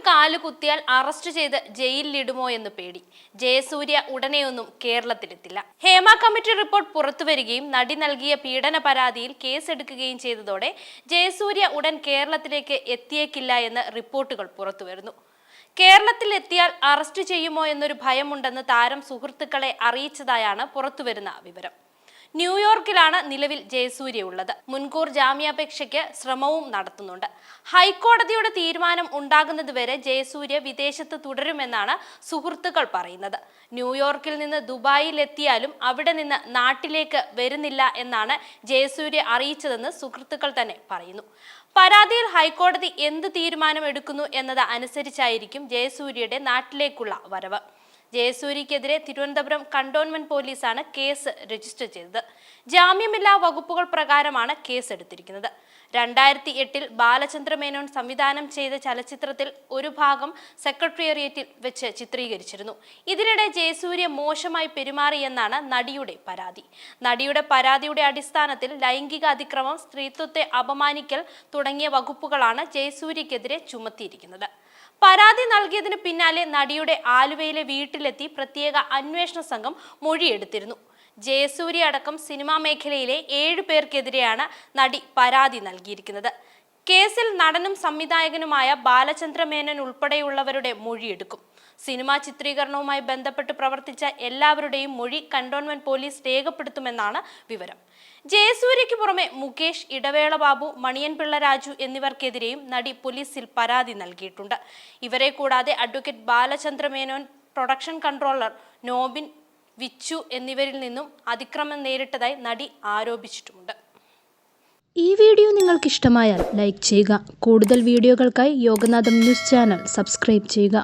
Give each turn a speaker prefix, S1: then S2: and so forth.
S1: കാലുകുത്തിയാൽ arrest ചെയ്ത് ജയിലിലിടുമോ എന്ന് പേടി. ജയസൂര്യ ഉടനെയൊന്നും കേരളത്തിലെത്തില്ല. ഹേമ കമ്മിറ്റി റിപ്പോർട്ട് പുറത്തുവരികയും നടി നൽകിയ പീഡന പരാതിയിൽ കേസെടുക്കുകയും ചെയ്തതോടെ ജയസൂര്യ ഉടൻ കേരളത്തിലേക്ക് എത്തിയേക്കില്ല എന്ന് റിപ്പോർട്ടുകൾ പുറത്തുവരുന്നു. കേരളത്തിൽ എത്തിയാൽ അറസ്റ്റ് ചെയ്യുമോ എന്നൊരു ഭയമുണ്ടെന്ന് താരം സുഹൃത്തുക്കളെ അറിയിച്ചതായാണ് പുറത്തുവരുന്ന വിവരം. ന്യൂയോർക്കിലാണ് നിലവിൽ ജയസൂര്യ ഉള്ളത്. മുൻകൂർ ജാമ്യാപേക്ഷയ്ക്ക് ശ്രമവും നടത്തുന്നുണ്ട്. ഹൈക്കോടതിയുടെ തീരുമാനം ഉണ്ടാകുന്നതുവരെ ജയസൂര്യ വിദേശത്ത് തുടരുമെന്നാണ് സുഹൃത്തുക്കൾ പറയുന്നത്. ന്യൂയോർക്കിൽ നിന്ന് ദുബായിൽ എത്തിയാലും അവിടെ നിന്ന് നാട്ടിലേക്ക് വരുന്നില്ല എന്നാണ് ജയസൂര്യ അറിയിച്ചതെന്ന് സുഹൃത്തുക്കൾ തന്നെ പറയുന്നു. പരാതിയിൽ ഹൈക്കോടതി എന്ത് തീരുമാനം എടുക്കുന്നു എന്നത് അനുസരിച്ചായിരിക്കും ജയസൂര്യയുടെ നാട്ടിലേക്കുള്ള വരവ്. ജയസൂര്യക്കെതിരെ തിരുവനന്തപുരം കന്റോൺമെന്റ് പോലീസാണ് കേസ് രജിസ്റ്റർ ചെയ്തത്. ജാമ്യമില്ലാ വകുപ്പുകൾ പ്രകാരമാണ് കേസ് എടുത്തിരിക്കുന്നത്. 2008 ബാലചന്ദ്ര മേനോൻ സംവിധാനം ചെയ്ത ചലച്ചിത്രത്തിൽ ഒരു ഭാഗം സെക്രട്ടേറിയറ്റിൽ വെച്ച് ചിത്രീകരിച്ചിരുന്നു. ഇതിനിടെ ജയസൂര്യ മോശമായി പെരുമാറിയെന്നാണ് നടിയുടെ പരാതി. നടിയുടെ പരാതിയുടെ അടിസ്ഥാനത്തിൽ ലൈംഗിക അതിക്രമം, സ്ത്രീത്വത്തെ അപമാനിക്കൽ തുടങ്ങിയ വകുപ്പുകളാണ് ജയസൂര്യക്കെതിരെ ചുമത്തിയിരിക്കുന്നത്. പരാതി നൽകിയതിന് പിന്നാലെ നടിയുടെ ആലുവയിലെ വീട്ടിലെത്തി പ്രത്യേക അന്വേഷണ സംഘം മൊഴിയെടുത്തിരുന്നു. ജയസൂര്യ അടക്കം സിനിമാ മേഖലയിലെ 7 പേർക്കെതിരെയാണ് നടി പരാതി നൽകിയിരിക്കുന്നത്. കേസിൽ നടനും സംവിധായകനുമായ ബാലചന്ദ്ര മേനോൻ ഉൾപ്പെടെയുള്ളവരുടെ മൊഴിയെടുക്കും. സിനിമാ ചിത്രീകരണവുമായി ബന്ധപ്പെട്ട് പ്രവർത്തിച്ച എല്ലാവരുടെയും മൊഴി കന്റോൺമെന്റ് പോലീസ് രേഖപ്പെടുത്തുമെന്നാണ് വിവരം. ജയസൂര്യയ്ക്ക് പുറമെ മുകേഷ്, ഇടവേള ബാബു, മണിയൻപിള്ള രാജു എന്നിവർക്കെതിരെയും നടി പോലീസിൽ പരാതി നൽകിയിട്ടുണ്ട്. ഇവരെ കൂടാതെ advocate Balachandra Menon, production controller Nobin, Vichu എന്നിവരിൽ നിന്നും അതിക്രമം നേരിട്ടതായി നടി ആരോപിച്ചിട്ടുമുണ്ട്.
S2: ഈ വീഡിയോ നിങ്ങൾക്ക് ഇഷ്ടമായാൽ ലൈക്ക് ചെയ്യുക. കൂടുതൽ വീഡിയോകൾക്കായി യോഗനാഥം ന്യൂസ് ചാനൽ സബ്സ്ക്രൈബ് ചെയ്യുക.